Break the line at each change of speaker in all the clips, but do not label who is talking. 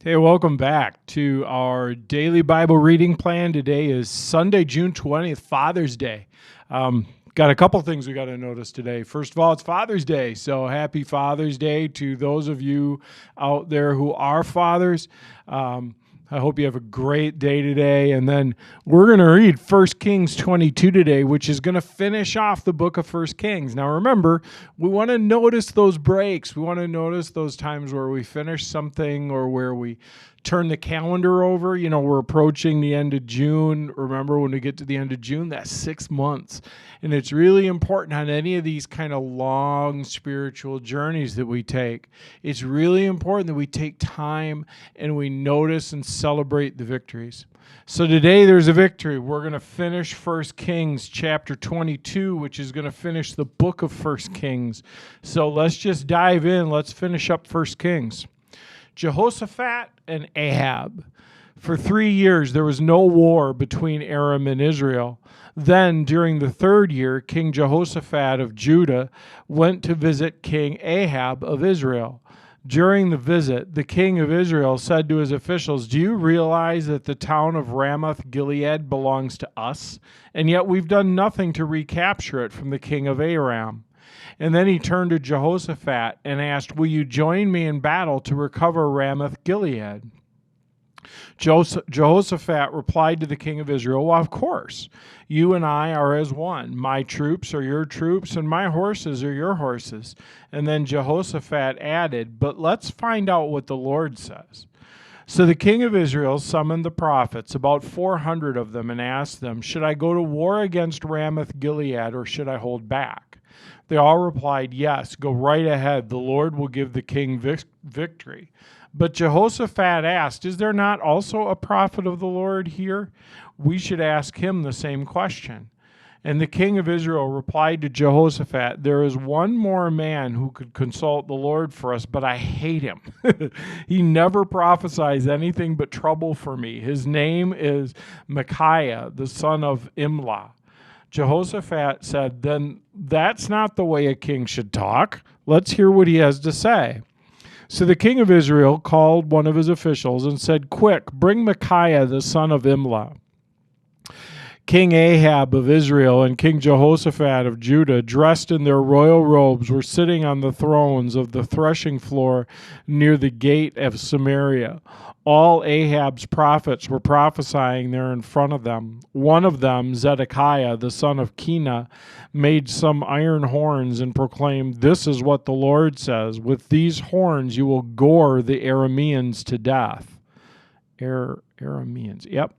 Hey, welcome back to our daily Bible reading plan. Today is Sunday, June 20th, Father's Day. Got a couple things we got to notice today. First of all, it's Father's Day, so happy Father's Day to those of you out there who are fathers. I hope you have a great day today. And then we're going to read 1 Kings 22 today, which is going to finish off the book of 1 Kings. Now, remember, we want to notice those breaks. We want to notice those times where we finish something or where we turn the calendar over. You know, we're approaching the end of June. Remember, when we get to the end of June, that's 6 months. And it's really important on any of these kind of long spiritual journeys that we take. It's really important that we take time and we notice and celebrate the victories. So today there's a victory. We're going to finish 1 Kings chapter 22, which is going to finish the book of 1 Kings. So let's just dive in. Let's finish up 1 Kings. Jehoshaphat and Ahab. For 3 years there was no war between Aram and Israel. Then, during the third year, King Jehoshaphat of Judah went to visit King Ahab of Israel. During the visit, the king of Israel said to his officials, "Do you realize that the town of Ramoth-Gilead belongs to us? And yet we've done nothing to recapture it from the king of Aram." And then he turned to Jehoshaphat and asked, "Will you join me in battle to recover Ramoth-Gilead?" Jehoshaphat replied to the king of Israel, "Well, of course. You and I are as one. My troops are your troops, and my horses are your horses." And then Jehoshaphat added, "But let's find out what the Lord says." So the king of Israel summoned the prophets, about 400 of them, and asked them, "Should I go to war against Ramoth-Gilead, or should I hold back?" They all replied, "Yes, go right ahead. The Lord will give the king victory." But Jehoshaphat asked, "Is there not also a prophet of the Lord here? We should ask him the same question." And the king of Israel replied to Jehoshaphat, "There is one more man who could consult the Lord for us, but I hate him. He never prophesies anything but trouble for me. His name is Micaiah, the son of Imlah." Jehoshaphat said, "Then that's not the way a king should talk. Let's hear what he has to say." So the king of Israel called one of his officials and said, "Quick, bring Micaiah the son of Imlah." King Ahab of Israel and King Jehoshaphat of Judah, dressed in their royal robes, were sitting on the thrones of the threshing floor near the gate of Samaria. All Ahab's prophets were prophesying there in front of them. One of them, Zedekiah, the son of Kenah, made some iron horns and proclaimed, "This is what the Lord says. With these horns you will gore the Arameans to death." Arameans, yep.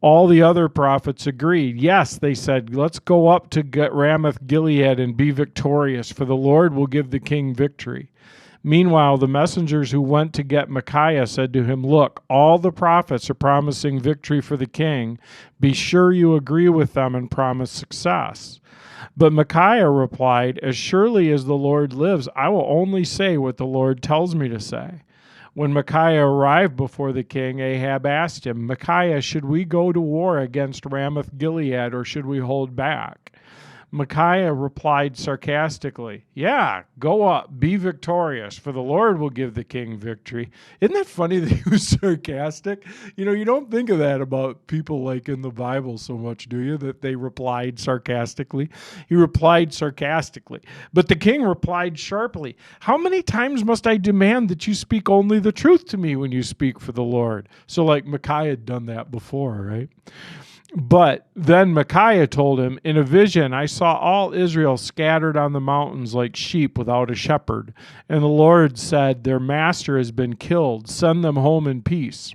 All the other prophets agreed. "Yes," they said, "let's go up to Ramoth-Gilead and be victorious, for the Lord will give the king victory." Meanwhile, the messengers who went to get Micaiah said to him, "Look, all the prophets are promising victory for the king. Be sure you agree with them and promise success." But Micaiah replied, "As surely as the Lord lives, I will only say what the Lord tells me to say." When Micaiah arrived before the king, Ahab asked him, "Micaiah, should we go to war against Ramoth-Gilead, or should we hold back?" Micaiah replied sarcastically, "Yeah, go up, be victorious, for the Lord will give the king victory." Isn't that funny that he was sarcastic? You know, you don't think of that about people like in the Bible so much, do you? That they replied sarcastically. He replied sarcastically. But the king replied sharply, "How many times must I demand that you speak only the truth to me when you speak for the Lord?" So like Micaiah had done that before, right? But then Micaiah told him, "In a vision I saw all Israel scattered on the mountains like sheep without a shepherd. And the Lord said, 'Their master has been killed. Send them home in peace.'"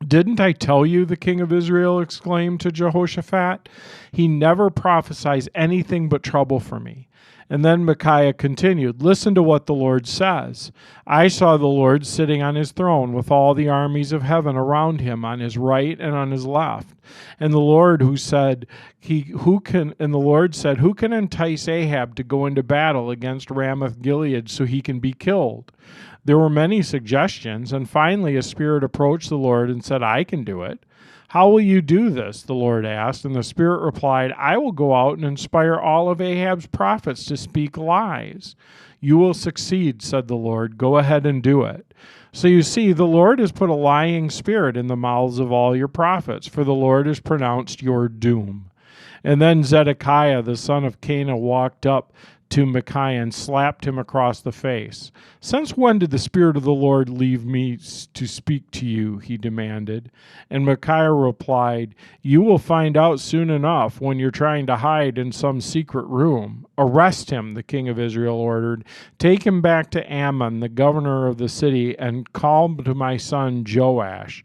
"Didn't I tell you?" the king of Israel exclaimed to Jehoshaphat. "He never prophesies anything but trouble for me." And then Micaiah continued, "Listen to what the Lord says. I saw the Lord sitting on his throne with all the armies of heaven around him on his right and on his left. And the Lord said, who can entice Ahab to go into battle against Ramoth-Gilead so he can be killed?" There were many suggestions, and finally a spirit approached the Lord and said, "I can do it." "How will you do this?" the Lord asked. And the Spirit replied, "I will go out and inspire all of Ahab's prophets to speak lies." "You will succeed," said the Lord. "Go ahead and do it." So you see, the Lord has put a lying spirit in the mouths of all your prophets, for the Lord has pronounced your doom. And then Zedekiah, the son of Cana, walked up to Micaiah and slapped him across the face. "Since when did the Spirit of the Lord leave me to speak to you?" he demanded. And Micaiah replied, "You will find out soon enough when you're trying to hide in some secret room." "Arrest him," the king of Israel ordered. "Take him back to Ammon, the governor of the city, and call him to my son Joash.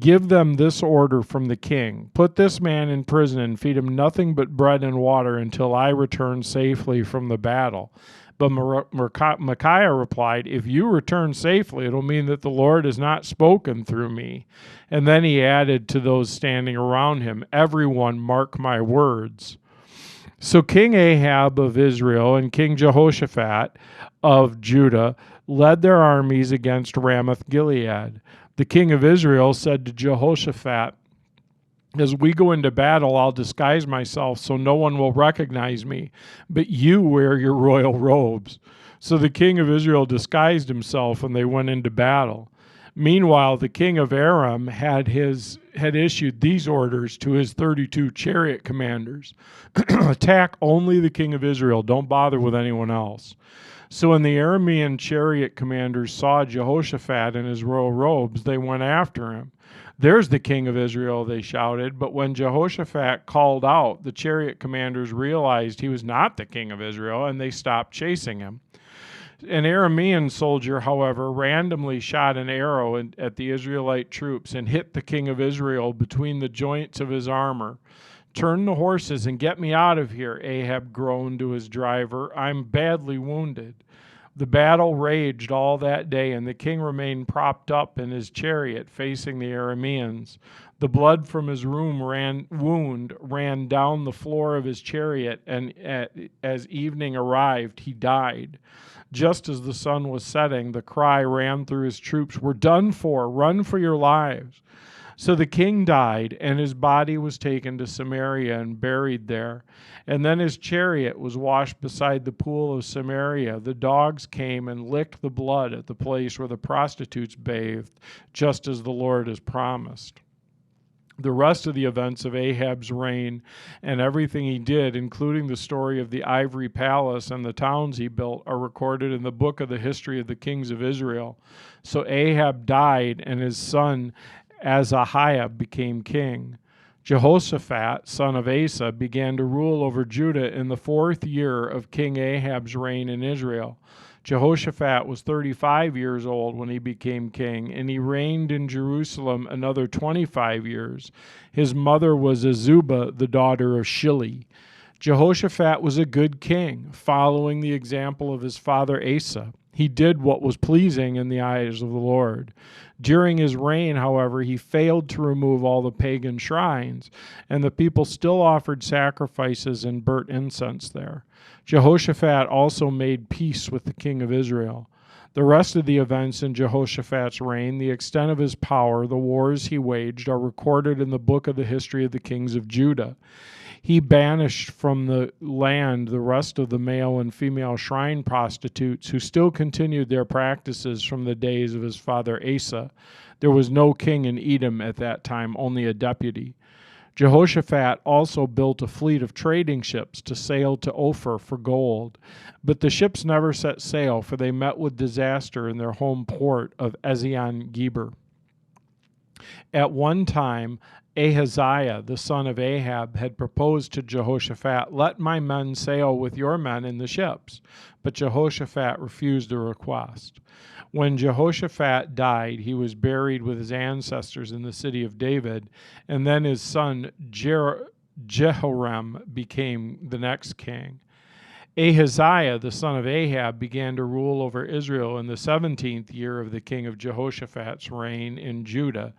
Give them this order from the king: Put this man in prison and feed him nothing but bread and water until I return safely from the battle." But Micaiah replied, "If you return safely, it'll mean that the Lord has not spoken through me." And then he added to those standing around him, "Everyone mark my words." So King Ahab of Israel and King Jehoshaphat of Judah led their armies against Ramoth Gilead. The king of Israel said to Jehoshaphat, "As we go into battle, I'll disguise myself so no one will recognize me, but you wear your royal robes." So the king of Israel disguised himself and they went into battle. Meanwhile, the king of Aram had issued these orders to his 32 chariot commanders: "Attack only the king of Israel. Don't bother with anyone else." So when the Aramean chariot commanders saw Jehoshaphat in his royal robes, they went after him. "There's the king of Israel," they shouted. But when Jehoshaphat called out, the chariot commanders realized he was not the king of Israel, and they stopped chasing him. An Aramean soldier, however, randomly shot an arrow at the Israelite troops and hit the king of Israel between the joints of his armor. "Turn the horses and get me out of here," Ahab groaned to his driver. "I'm badly wounded." The battle raged all that day, and the king remained propped up in his chariot facing the Arameans. The blood from his wound ran down the floor of his chariot, and as evening arrived, he died. Just as the sun was setting, the cry ran through his troops, "We're done for! Run for your lives!" So the king died, and his body was taken to Samaria and buried there. And then his chariot was washed beside the pool of Samaria. The dogs came and licked the blood at the place where the prostitutes bathed, just as the Lord has promised. The rest of the events of Ahab's reign and everything he did, including the story of the ivory palace and the towns he built, are recorded in the book of the history of the kings of Israel. So Ahab died, and his son Ahaziah became king. Jehoshaphat, son of Asa, began to rule over Judah in the 4th year of King Ahab's reign in Israel. Jehoshaphat was 35 years old when he became king, and he reigned in Jerusalem another 25 years. His mother was Azubah, the daughter of Shili. Jehoshaphat was a good king, following the example of his father Asa. He did what was pleasing in the eyes of the Lord. During his reign, however, he failed to remove all the pagan shrines, and the people still offered sacrifices and burnt incense there. Jehoshaphat also made peace with the king of Israel. The rest of the events in Jehoshaphat's reign, the extent of his power, the wars he waged, are recorded in the book of the history of the kings of Judah. He banished from the land the rest of the male and female shrine prostitutes who still continued their practices from the days of his father Asa. There was no king in Edom at that time, only a deputy. Jehoshaphat also built a fleet of trading ships to sail to Ophir for gold. But the ships never set sail, for they met with disaster in their home port of Ezion-Geber. At one time, Ahaziah, the son of Ahab, had proposed to Jehoshaphat, "Let my men sail with your men in the ships." But Jehoshaphat refused the request. When Jehoshaphat died, he was buried with his ancestors in the city of David, and then his son Jehoram became the next king. Ahaziah, the son of Ahab, began to rule over Israel in the 17th year of the king of Jehoshaphat's reign in Judah.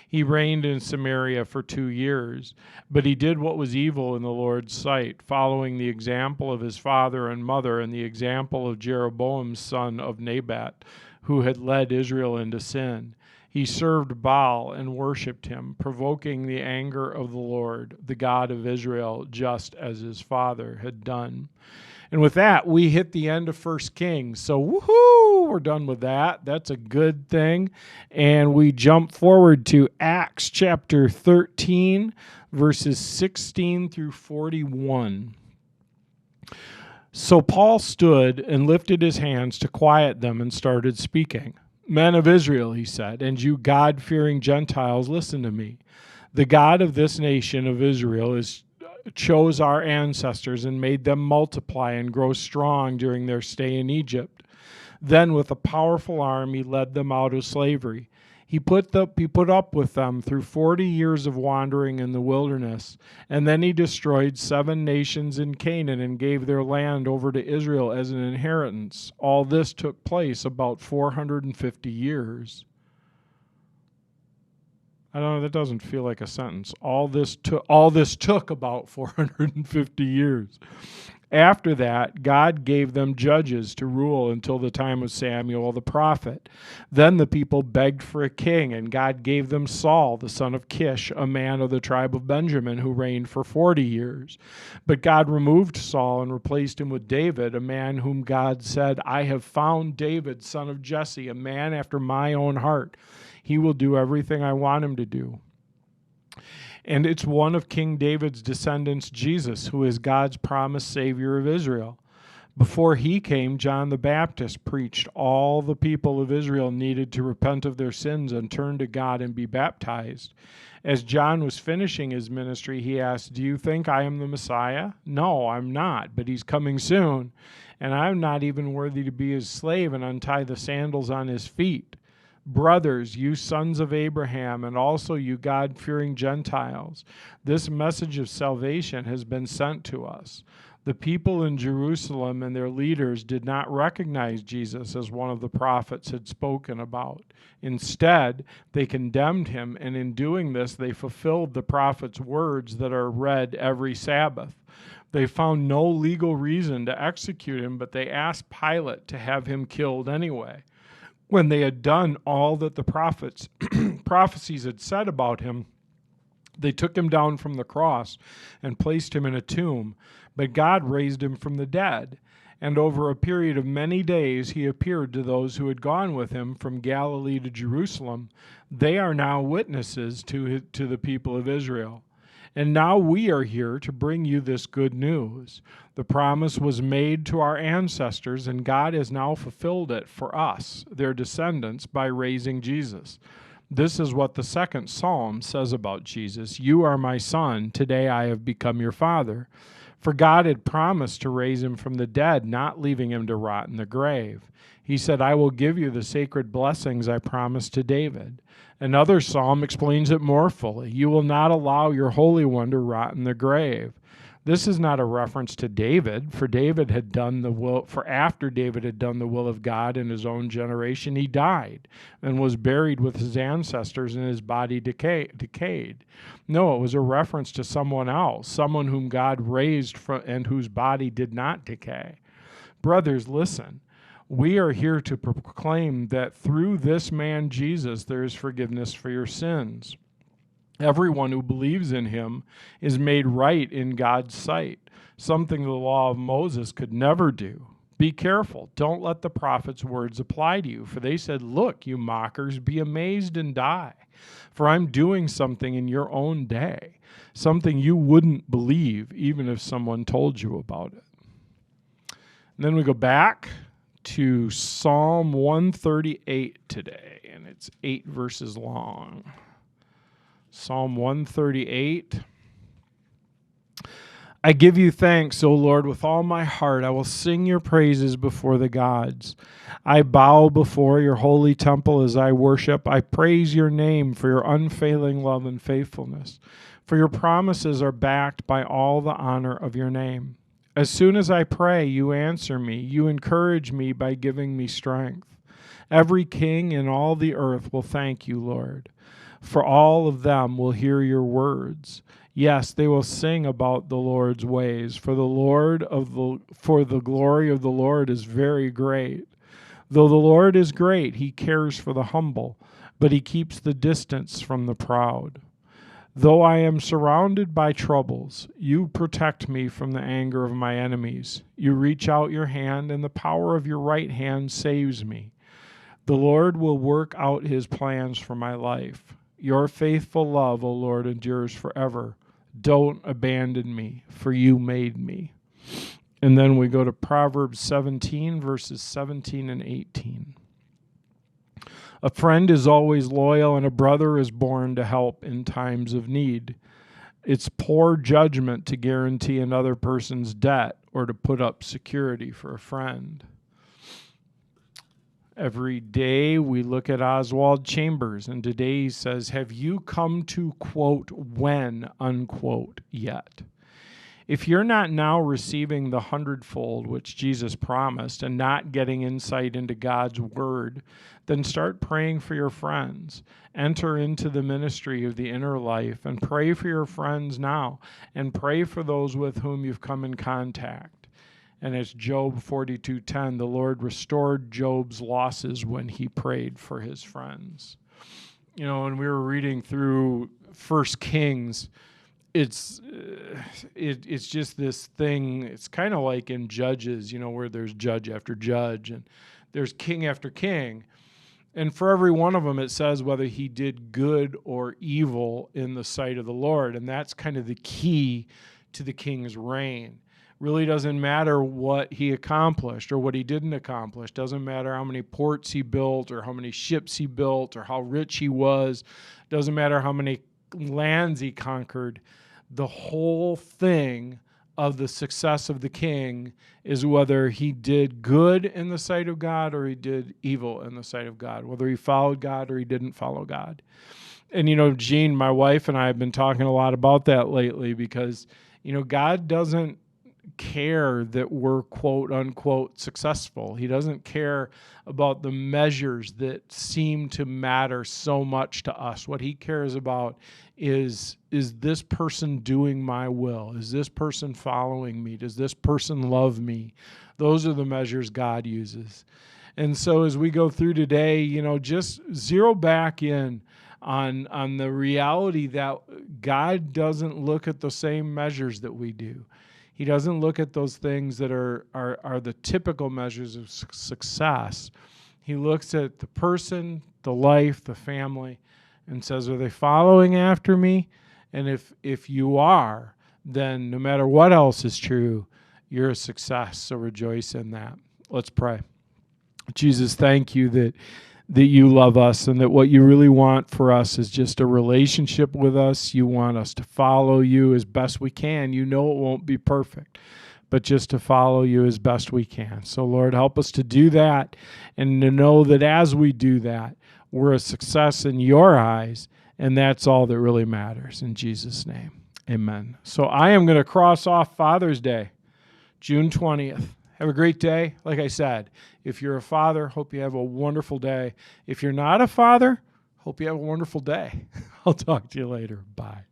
He reigned in Samaria for 2 years, but he did what was evil in the Lord's sight, following the example of his father and mother and the example of Jeroboam's son of Nebat, who had led Israel into sin. He served Baal and worshipped him, provoking the anger of the Lord, the God of Israel, just as his father had done. And with that, we hit the end of 1 Kings. So woohoo, we're done with that. That's a good thing. And we jump forward to Acts chapter 13, verses 16 through 41. So Paul stood and lifted his hands to quiet them and started speaking. Men of Israel, he said, and you God-fearing Gentiles, listen to me. The God of this nation of Israel chose our ancestors and made them multiply and grow strong during their stay in Egypt. Then with a powerful arm he led them out of slavery. He put up with them through 40 years of wandering in the wilderness, and then he destroyed 7 nations in Canaan and gave their land over to Israel as an inheritance. All this took place about 450 years. I don't know, that doesn't feel like a sentence. All this took about 450 years. After that, God gave them judges to rule until the time of Samuel the prophet. Then the people begged for a king, and God gave them Saul, the son of Kish, a man of the tribe of Benjamin, who reigned for 40 years. But God removed Saul and replaced him with David, a man whom God said, I have found David, son of Jesse, a man after my own heart. He will do everything I want him to do. And it's one of King David's descendants, Jesus, who is God's promised Savior of Israel. Before he came, John the Baptist preached all the people of Israel needed to repent of their sins and turn to God and be baptized. As John was finishing his ministry, he asked, do you think I am the Messiah? No, I'm not, but he's coming soon. And I'm not even worthy to be his slave and untie the sandals on his feet. Brothers, you sons of Abraham, and also you God-fearing Gentiles, this message of salvation has been sent to us. The people in Jerusalem and their leaders did not recognize Jesus as one of the prophets had spoken about. Instead, they condemned him, and in doing this, they fulfilled the prophet's words that are read every Sabbath. They found no legal reason to execute him, but they asked Pilate to have him killed anyway. When they had done all that the prophecies had said about him, they took him down from the cross and placed him in a tomb. But God raised him from the dead. And over a period of many days he appeared to those who had gone with him from Galilee to Jerusalem. They are now witnesses to the people of Israel. And now we are here to bring you this good news. The promise was made to our ancestors, and God has now fulfilled it for us, their descendants, by raising Jesus. This is what the second psalm says about Jesus. You are my son, today I have become your father. For God had promised to raise him from the dead, not leaving him to rot in the grave. He said, I will give you the sacred blessings I promised to David. Another psalm explains it more fully. You will not allow your Holy One to rot in the grave. This is not a reference to David, for David had done the will, for after David had done the will of God in his own generation, he died and was buried with his ancestors, and his body decayed. No, it was a reference to someone else, someone whom God raised and whose body did not decay. Brothers, listen. We are here to proclaim that through this man Jesus there is forgiveness for your sins. Everyone who believes in him is made right in God's sight, something the law of Moses could never do. Be careful. Don't let the prophet's words apply to you, for they said, look, you mockers, be amazed and die. For I'm doing something in your own day, something you wouldn't believe even if someone told you about it. And then we go back to Psalm 138 today, and it's 8 verses long. Psalm 138. I give you thanks, O Lord, with all my heart. I will sing your praises before the gods. I bow before your holy temple as I worship. I praise your name for your unfailing love and faithfulness, for your promises are backed by all the honor of your name. As soon as I pray, you answer me. You encourage me by giving me strength. Every king in all the earth will thank you, Lord. For all of them will hear your words. Yes, they will sing about the Lord's ways. For the glory of the Lord is very great. Though the Lord is great, he cares for the humble, but he keeps the distance from the proud. Though I am surrounded by troubles, you protect me from the anger of my enemies. You reach out your hand, and the power of your right hand saves me. The Lord will work out his plans for my life. Your faithful love, O Lord, endures forever. Don't abandon me, for you made me. And then we go to Proverbs 17, verses 17 and 18. A friend is always loyal, and a brother is born to help in times of need. It's poor judgment to guarantee another person's debt or to put up security for a friend. Every day we look at Oswald Chambers, and today he says, have you come to, quote, when, unquote, yet? If you're not now receiving the hundredfold which Jesus promised and not getting insight into God's word, then start praying for your friends. Enter into the ministry of the inner life and pray for your friends now, and pray for those with whom you've come in contact. And it's Job 42:10, the Lord restored Job's losses when he prayed for his friends. You know, when we were reading through 1 Kings, it's just this thing. It's kind of like in Judges, you know, where there's judge after judge and there's king after king. And for every one of them, it says whether he did good or evil in the sight of the Lord. And that's kind of the key to the king's reign. Really doesn't matter what he accomplished or what he didn't accomplish. Doesn't matter how many ports he built or how many ships he built or how rich he was. Doesn't matter how many lands he conquered. The whole thing of the success of the king is whether he did good in the sight of God or he did evil in the sight of God, whether he followed God or he didn't follow God. And, you know, Jean, my wife, and I have been talking a lot about that lately because, you know, God doesn't care that we're quote unquote successful. He doesn't care about the measures that seem to matter so much to us. What he cares about is this person doing my will? Is this person following me? Does this person love me? Those are the measures God uses. And so as we go through today, you know, just zero back in on the reality that God doesn't look at the same measures that we do. He doesn't look at those things that are the typical measures of success. He looks at the person, the life, the family, and says, are they following after me? And if you are, then no matter what else is true, you're a success. So rejoice in that. Let's pray. Jesus, thank you that you love us and that what you really want for us is just a relationship with us. You want us to follow you as best we can. You know it won't be perfect, but just to follow you as best we can. So, Lord, help us to do that and to know that as we do that, we're a success in your eyes, and that's all that really matters. In Jesus' name, amen. So I am going to cross off Father's Day, June 20th. Have a great day. Like I said, if you're a father, hope you have a wonderful day. If you're not a father, hope you have a wonderful day. I'll talk to you later. Bye.